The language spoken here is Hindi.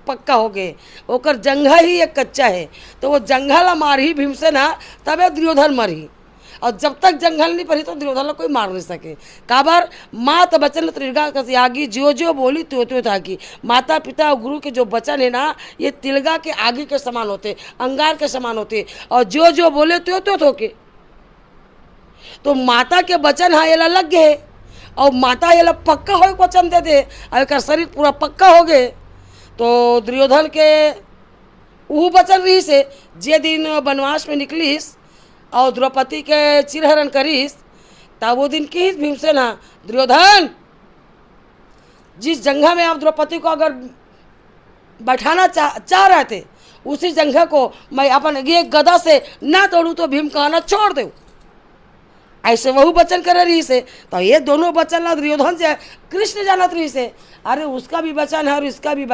पक्का हो गए, ओकर जंघा ही एक कच्चा है। तो वो जंघा ला मार ही भीमसेन हा, तबे दुर्योधन मरी। और जब तक जंघल नहीं पड़ी तो दुर्योधन कोई मार नहीं सके। काबर मात बचन तिलगा कसियागी, जो जो बोली त्यो त्यो थाकी। माता पिता और गुरु के जो वचन है ना, ये तिलगा के आगे के समान होते, अंगार के समान होते, और जो जो बोले त्यो त्यो थोके। तो माता के वचन हाँ ये लग गए, और माता ये पक्का हो वचन दे दे, और शरीर पूरा पक्का हो गए। तो दुर्योधन के वो वचन रही से जे दिन वनवास में निकलीस और द्रौपदी के चिरहरण करीस, तब वो दिन की भीमसेन हाँ, दुर्योधन जिस जंघा में आप द्रौपदी को अगर बैठाना चाह रहे थे, उसी जंघा को मैं अपन ये गदा से ना तोड़ूँ तो भीम कहना छोड़ दूँ। ऐसे वही वचन करे रही से। तो ये दोनों वचन ला दुर्योधन से कृष्ण जानत रही से, अरे उसका भी वचन है और इसका भी वचन।